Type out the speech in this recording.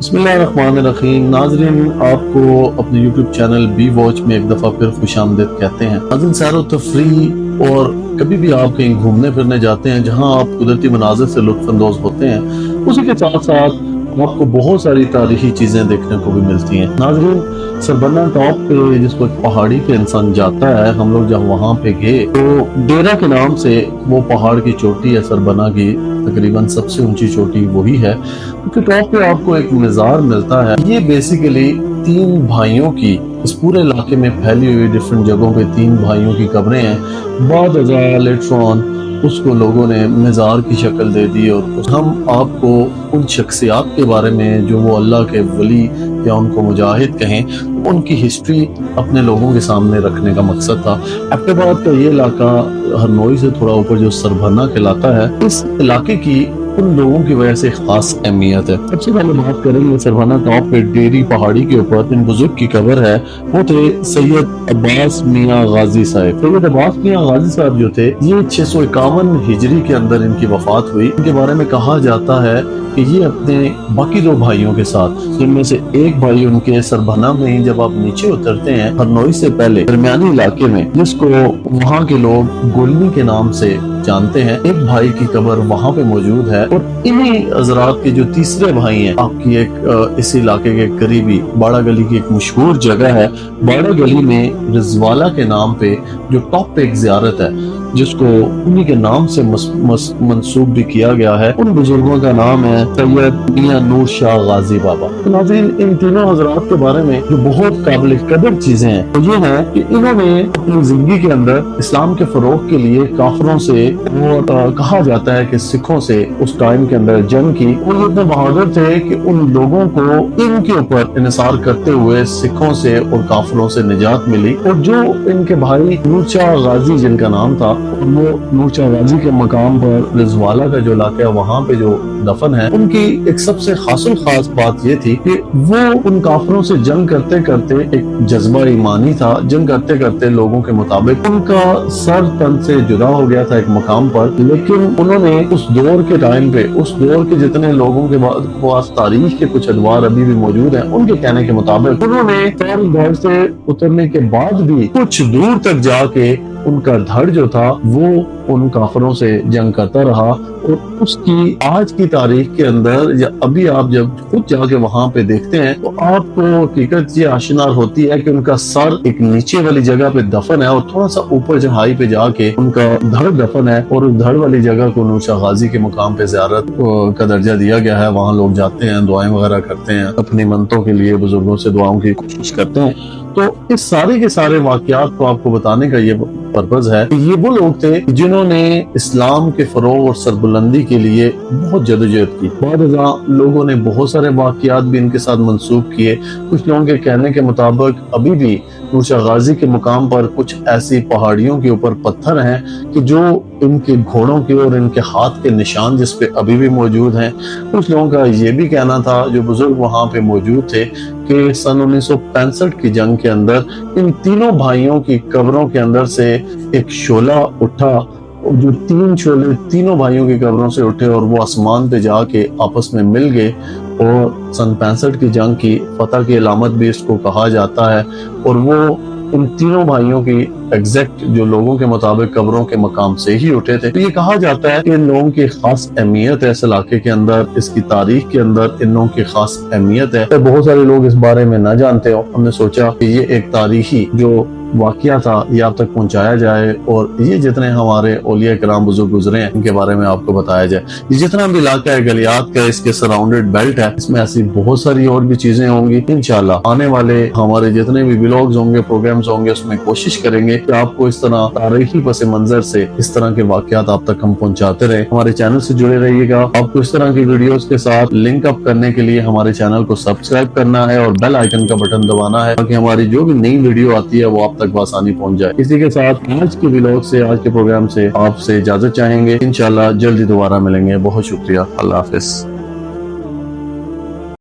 بسم اللہ الرحمن الرحیم۔ ناظرین، آپ کو اپنے یوٹیوب چینل بی واچ میں ایک دفعہ پھر خوش آمدید کہتے ہیں۔ ناظرین، سیر و تفریح اور کبھی بھی آپ کہیں گھومنے پھرنے جاتے ہیں جہاں آپ قدرتی مناظر سے لطف اندوز ہوتے ہیں، اسی کے ساتھ ساتھ آپ کو بہت ساری تاریخی چیزیں دیکھنے کو بھی ملتی ہیں۔ ناظرین، سربنا ٹاپ پہ جس کو ایک پہاڑی پہ انسان جاتا ہے، ہم لوگ جب وہاں پہ گئے تو ڈیرا کے نام سے وہ پہاڑ کی چوٹی ہے سربنا کی، تقریباً سب سے اونچی چوٹی وہی ہے۔ کیونکہ ٹاپ پہ آپ کو ایک مزار ملتا ہے۔ یہ بیسیکلی 3 بھائیوں کی اس پورے علاقے میں پھیلی ہوئی ڈیفرنٹ جگہوں پہ 3 بھائیوں کی قبریں ہیں۔ بعد ازاں لیٹر آن اس کو لوگوں نے مزار کی شکل دے دی، اور ہم آپ کو ان شخصیات کے بارے میں جو وہ اللہ کے ولی یا ان کو مجاہد کہیں، ان کی ہسٹری اپنے لوگوں کے سامنے رکھنے کا مقصد تھا۔ ایبٹ آباد کا یہ علاقہ ہرنوئی سے تھوڑا اوپر جو سربنا کہلاتا ہے، اس علاقے کی ان لوگوں کی وجہ سے خاص اہمیت ہے۔ سب سے پہلے بات کریں گے سربنا ٹاپ پہ ڈیری پہاڑی کے اوپر ان بزرگ کی قبر ہے، وہ تھے سید عباس میاں غازی صاحب۔ سید عباس میاں غازی صاحب جو تھے، یہ 651 ہجری کے اندر ان کی وفات ہوئی۔ ان کے بارے میں کہا جاتا ہے کہ یہ اپنے باقی 2 بھائیوں کے ساتھ، جن میں سے ایک بھائی ان کے سربنا میں ہی جب آپ نیچے اترتے ہیں ہرنوئی سے پہلے درمیانی علاقے میں، جس کو وہاں کے لوگ گولنی کے نام سے جانتے ہیں، ایک بھائی کی قبر وہاں پہ موجود ہے۔ اور انہی حضرات کے جو تیسرے بھائی ہیں، آپ کی ایک اس علاقے کے قریبی باڑہ گلی کی ایک مشہور جگہ ہے، باڑہ گلی میں رزوالہ کے نام پہ جو ٹاپ پہ ایک زیارت ہے، جس کو انہی کے نام سے منسوب بھی کیا گیا ہے، ان بزرگوں کا نام ہے سید میاں نور شاہ غازی بابا۔ تو ناظرین، ان تینوں حضرات کے بارے میں جو بہت قابل قدر چیزیں ہیں وہ یہ ہے کہ انہوں نے اپنی زندگی کے اندر اسلام کے فروغ کے لیے کافروں سے، اور کہا جاتا ہے کہ سکھوں سے اس ٹائم کے اندر جنگ کی۔ وہ اتنے بہادر تھے کہ ان لوگوں کو ان کے اوپر انحصار کرتے ہوئے سکھوں سے اور کافروں سے نجات ملی۔ اور جو ان کے بھائی نور شاہ غازی جن کا نام تھا، وہ نور شاہ غازی کے مقام پر رزوالہ کا جو علاقہ ہے وہاں پہ جو دفن ہے، ان کی ایک سب سے خاص بات یہ تھی کہ وہ ان کافروں سے جنگ کرتے کرتے ایک جذبہ ایمانی تھا، جنگ کرتے کرتے لوگوں کے مطابق ان کا سر تن سے جدا ہو گیا تھا ایک مقام پر، لیکن انہوں نے اس دور کے ٹائم پہ، اس دور کے جتنے لوگوں کے پاس تاریخ کے کچھ ادوار ابھی بھی موجود ہیں، ان کے کہنے کے مطابق انہوں نے گھر سے اترنے کے بعد بھی کچھ دور تک جا کے ان کا دھڑ جو تھا وہ ان کافروں سے جنگ کرتا رہا۔ اور اس کی آج کی تاریخ کے اندر، یا ابھی آپ جب خود جا کے وہاں پہ دیکھتے ہیں تو آپ کو حقیقت یہ آشنا ہوتی ہے کہ ان کا سر ایک نیچے والی جگہ پہ دفن ہے، اور تھوڑا سا اوپر چڑھائی پہ جا کے ان کا دھڑ دفن ہے، اور اس دھڑ والی جگہ کو نور شاہ غازی کے مقام پہ زیارت کا درجہ دیا گیا ہے۔ وہاں لوگ جاتے ہیں، دعائیں وغیرہ کرتے ہیں، اپنی منتوں کے لیے بزرگوں سے دعاؤں کی کوشش کرتے ہیں۔ تو اس سارے کے سارے واقعات کو آپ کو بتانے کا یہ پرپز ہے کہ یہ وہ لوگ تھے جنہوں نے اسلام کے فروغ اور سربلندی کے لیے بہت جدوجہد کی۔ بعد ازاں لوگوں نے بہت سارے واقعات بھی ان کے ساتھ منسوب کیے۔ کچھ لوگوں کے کہنے کے مطابق ابھی بھی نور شاہ غازی کے مقام پر کچھ ایسی پہاڑیوں کے اوپر پتھر ہیں کہ جو ان کے گھوڑوں کے اور ان کے ہاتھ کے نشان جس پہ ابھی بھی موجود ہیں۔ کچھ لوگوں کا یہ بھی کہنا تھا، جو بزرگ وہاں پہ موجود تھے، کہ سن 1965 کی جنگ کے اندر ان تینوں بھائیوں کی قبروں کے اندر سے ایک شعلہ اٹھا، جو 3 شعلے تینوں بھائیوں کی قبروں سے اٹھے، اور وہ آسمان پہ جا کے آپس میں مل گئے، اور سن 65 کی جنگ کی فتح کی علامت بھی اس کو کہا جاتا ہے۔ اور وہ ان تینوں بھائیوں کی ایگزیکٹ جو لوگوں کے مطابق قبروں کے مقام سے ہی اٹھے تھے۔ تو یہ کہا جاتا ہے کہ ان لوگوں کی خاص اہمیت ہے اس علاقے کے اندر، اس کی تاریخ کے اندر ان لوگوں کی خاص اہمیت ہے۔ بہت سارے لوگ اس بارے میں نہ جانتے ہو، ہم نے سوچا کہ یہ ایک تاریخی جو واقعہ تھا یہ آپ تک پہنچایا جائے، اور یہ جتنے ہمارے اولیاء کرام بزرگ گزرے ہیں ان کے بارے میں آپ کو بتایا جائے۔ یہ جتنا بھی علاقہ ہے گلیات کا، اس کے سراؤنڈڈ بیلٹ ہے، اس میں ایسی بہت ساری اور بھی چیزیں ہوں گی۔ انشاءاللہ آنے والے ہمارے جتنے بھی ولاگز ہوں گے، پروگرامز ہوں گے، اس میں کوشش کریں گے کہ آپ کو اس طرح تاریخی پس منظر سے اس طرح کے واقعات آپ تک ہم پہنچاتے رہیں۔ ہمارے چینل سے جڑے رہیے گا۔ آپ کو اس طرح کی ویڈیوز کے ساتھ لنک اپ کرنے کے لیے ہمارے چینل کو سبسکرائب کرنا ہے اور بیل آئیکن کا بٹن دبانا ہے، تاکہ ہماری جو بھی نئی ویڈیو آتی ہے وہ آپ تک بآسانی پہنچ جائے۔ اسی کے ساتھ آج کے ولاگ سے، آج کے پروگرام سے آپ سے اجازت چاہیں گے۔ انشاءاللہ جلدی دوبارہ ملیں گے۔ بہت شکریہ۔ اللہ حافظ۔